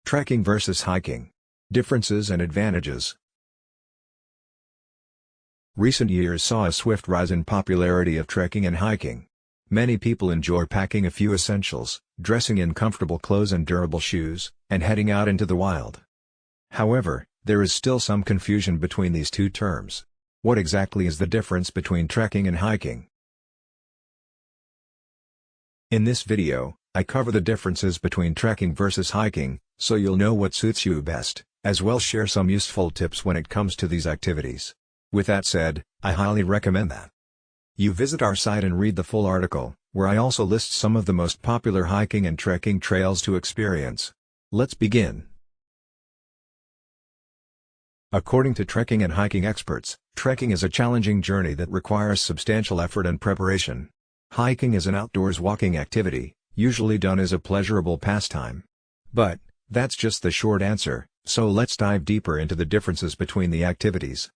Trekking versus hiking. Differences and advantages. Recent years saw a swift rise in popularity of trekking and hiking. Many people enjoy packing a few essentials, dressing in comfortable clothes and durable shoes, and heading out into the wild. However, there is still some confusion between these two terms. What exactly is the difference between trekking and hiking? In this video, I cover the differences between trekking versus hiking, so you'll know what suits you best, as well as share some useful tips when it comes to these activities. With that said, I highly recommend that you visit our site and read the full article, where I also list some of the most popular hiking and trekking trails to experience. Let's begin. According to trekking and hiking experts, trekking is a challenging journey that requires substantial effort and preparation. Hiking is an outdoors walking activity, usually done as a pleasurable pastime. But that's just the short answer, so let's dive deeper into the differences between the activities.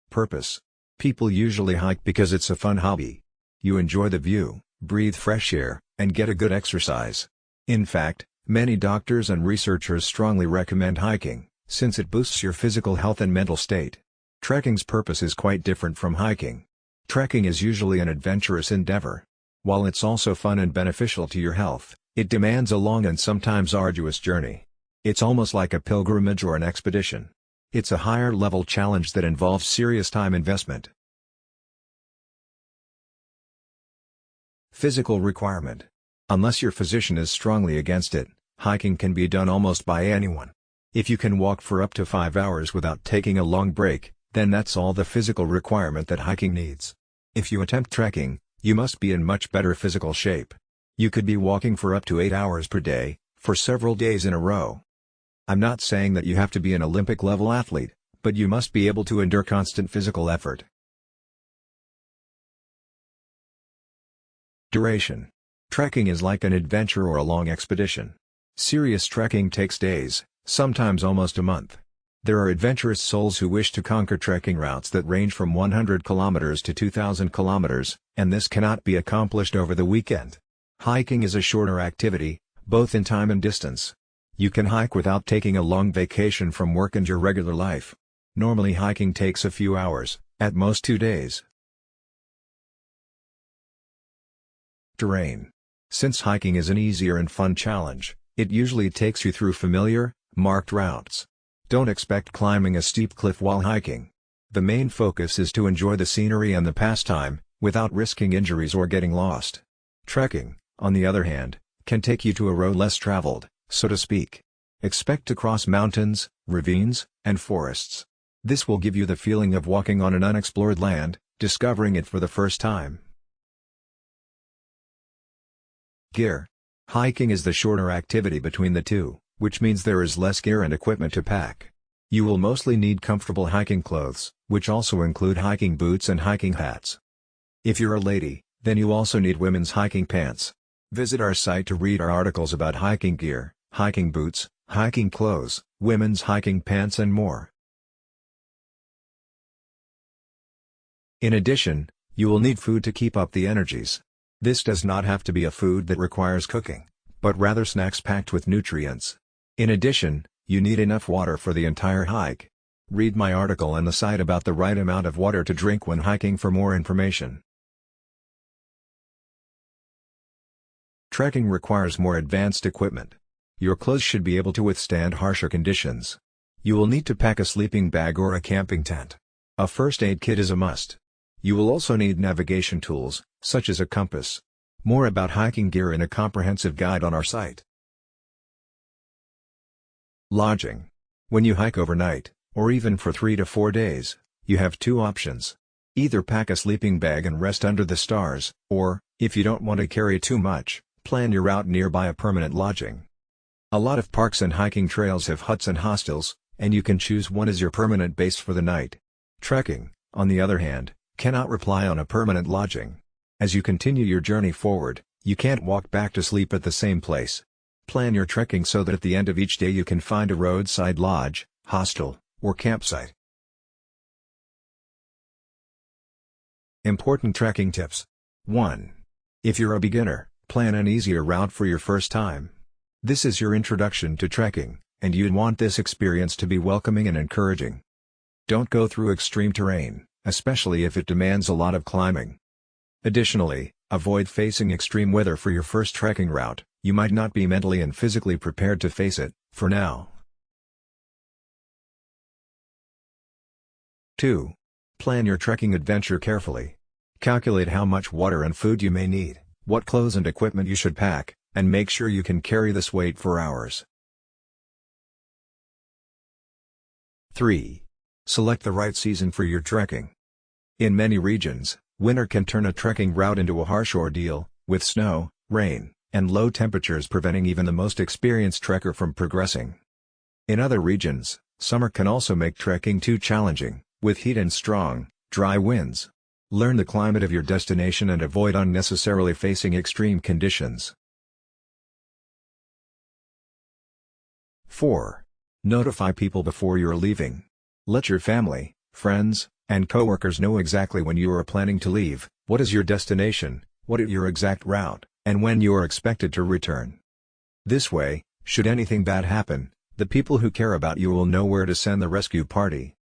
Purpose. People usually hike because it's a fun hobby. You enjoy the view, breathe fresh air, and get a good exercise. In fact, many doctors and researchers strongly recommend hiking, since it boosts your physical health and mental state. Trekking's purpose is quite different from hiking. Trekking is usually an adventurous endeavor. While it's also fun and beneficial to your health, it demands a long and sometimes arduous journey. It's almost like a pilgrimage or an expedition. It's a higher-level challenge that involves serious time investment. Physical requirement. Unless your physician is strongly against it, hiking can be done almost by anyone. If you can walk for up to 5 hours without taking a long break, then that's all the physical requirement that hiking needs. If you attempt trekking, you must be in much better physical shape. You could be walking for up to 8 hours per day, for several days in a row. I'm not saying that you have to be an Olympic-level athlete, but you must be able to endure constant physical effort. Duration. Trekking is like an adventure or a long expedition. Serious trekking takes days, sometimes almost a month. There are adventurous souls who wish to conquer trekking routes that range from 100 kilometers to 2,000 kilometers, and this cannot be accomplished over the weekend. Hiking is a shorter activity, both in time and distance. You can hike without taking a long vacation from work and your regular life. Normally hiking takes a few hours, at most 2 days. Terrain. Since hiking is an easier and fun challenge, it usually takes you through familiar, marked routes. Don't expect climbing a steep cliff while hiking. The main focus is to enjoy the scenery and the pastime, without risking injuries or getting lost. Trekking, on the other hand, can take you to a road less traveled, so to speak. Expect to cross mountains, ravines, and forests. This will give you the feeling of walking on an unexplored land, discovering it for the first time. Gear. Hiking is the shorter activity between the two, which means there is less gear and equipment to pack. You will mostly need comfortable hiking clothes, which also include hiking boots and hiking hats. If you're a lady, then you also need women's hiking pants. Visit our site to read our articles about hiking gear, hiking boots, hiking clothes, women's hiking pants and more. In addition, you will need food to keep up the energies. This does not have to be a food that requires cooking, but rather snacks packed with nutrients. In addition, you need enough water for the entire hike. Read my article on the site about the right amount of water to drink when hiking for more information. Trekking requires more advanced equipment. Your clothes should be able to withstand harsher conditions. You will need to pack a sleeping bag or a camping tent. A first aid kit is a must. You will also need navigation tools, such as a compass. More about hiking gear in a comprehensive guide on our site. Lodging. When you hike overnight, or even for 3 to 4 days, you have two options. Either pack a sleeping bag and rest under the stars, or, if you don't want to carry too much, plan your route nearby a permanent lodging. A lot of parks and hiking trails have huts and hostels, and you can choose one as your permanent base for the night. Trekking, on the other hand, cannot rely on a permanent lodging. As you continue your journey forward, you can't walk back to sleep at the same place. Plan your trekking so that at the end of each day you can find a roadside lodge, hostel, or campsite. Important trekking tips. 1. If you're a beginner, plan an easier route for your first time. This is your introduction to trekking, and you'd want this experience to be welcoming and encouraging. Don't go through extreme terrain, especially if it demands a lot of climbing. Additionally, avoid facing extreme weather for your first trekking route. You might not be mentally and physically prepared to face it, for now. 2. Plan your trekking adventure carefully. Calculate how much water and food you may need, what clothes and equipment you should pack, and make sure you can carry this weight for hours. 3. Select the right season for your trekking. In many regions, winter can turn a trekking route into a harsh ordeal, with snow, rain, and low temperatures preventing even the most experienced trekker from progressing. In other regions, summer can also make trekking too challenging, with heat and strong, dry winds. Learn the climate of your destination and avoid unnecessarily facing extreme conditions. 4. Notify people before you're leaving. Let your family, friends, and coworkers know exactly when you are planning to leave, what is your destination, what is your exact route, and when you are expected to return. This way, should anything bad happen, the people who care about you will know where to send the rescue party.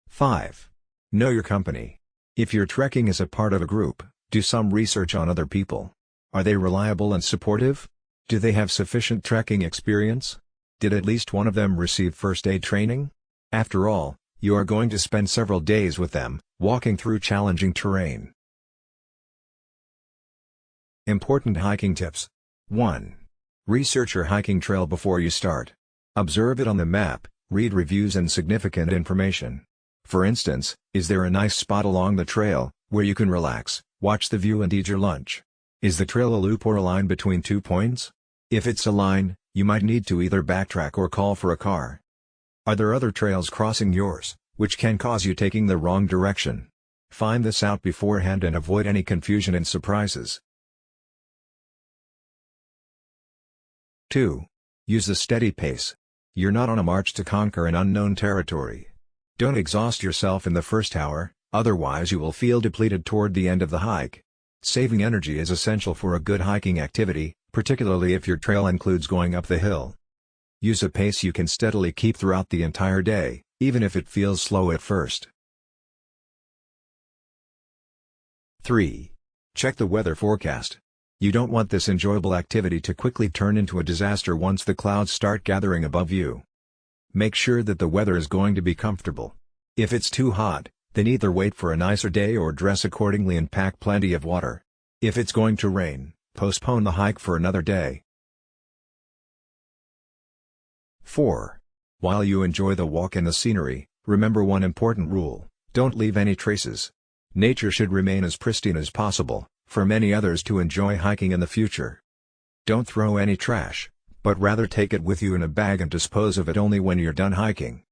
5. Know your company. If you're trekking as a part of a group, do some research on other people. Are they reliable and supportive? Do they have sufficient trekking experience? Did at least one of them receive first aid training? After all, you are going to spend several days with them, walking through challenging terrain. Important hiking tips. 1. Research your hiking trail before you start. Observe it on the map, read reviews and significant information. For instance, is there a nice spot along the trail, where you can relax, watch the view and eat your lunch? Is the trail a loop or a line between 2 points? If it's a line, you might need to either backtrack or call for a car. Are there other trails crossing yours, which can cause you taking the wrong direction? Find this out beforehand and avoid any confusion and surprises. 2. Use a steady pace. You're not on a march to conquer an unknown territory. Don't exhaust yourself in the first hour, otherwise you will feel depleted toward the end of the hike. Saving energy is essential for a good hiking activity, particularly if your trail includes going up the hill. Use a pace you can steadily keep throughout the entire day, even if it feels slow at first. 3. Check the weather forecast. You don't want this enjoyable activity to quickly turn into a disaster once the clouds start gathering above you. Make sure that the weather is going to be comfortable. If it's too hot, then either wait for a nicer day or dress accordingly and pack plenty of water. If it's going to rain, postpone the hike for another day. 4. While you enjoy the walk and the scenery, remember one important rule: don't leave any traces. Nature should remain as pristine as possible, for many others to enjoy hiking in the future. Don't throw any trash, but rather take it with you in a bag and dispose of it only when you're done hiking.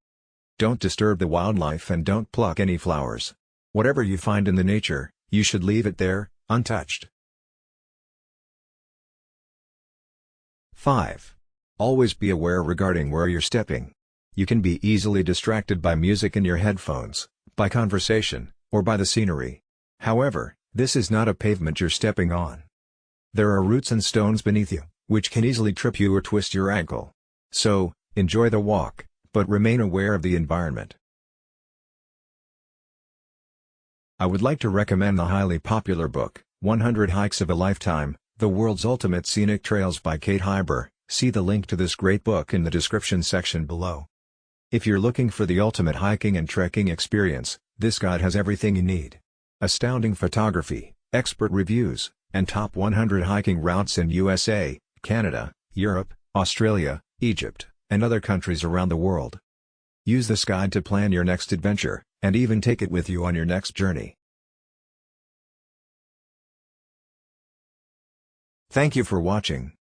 Don't disturb the wildlife and don't pluck any flowers. Whatever you find in the nature, you should leave it there, untouched. 5. Always be aware regarding where you're stepping. You can be easily distracted by music in your headphones, by conversation, or by the scenery. However, this is not a pavement you're stepping on. There are roots and stones beneath you, which can easily trip you or twist your ankle. So, enjoy the walk, but remain aware of the environment. I would like to recommend the highly popular book, 100 Hikes of a Lifetime, The World's Ultimate Scenic Trails by Kate Heiber. See the link to this great book in the description section below. If you're looking for the ultimate hiking and trekking experience, this guide has everything you need. Astounding photography, expert reviews, and top 100 hiking routes in USA, Canada, Europe, Australia, Egypt, and other countries around the world. Use this guide to plan your next adventure, and even take it with you on your next journey. Thank you for watching.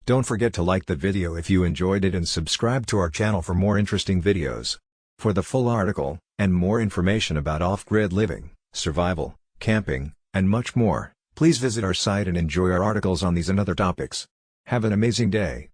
Don't forget to like the video if you enjoyed it and subscribe to our channel for more interesting videos. For the full article, and more information about off-grid living, survival, camping, and much more, please visit our site and enjoy our articles on these and other topics. Have an amazing day.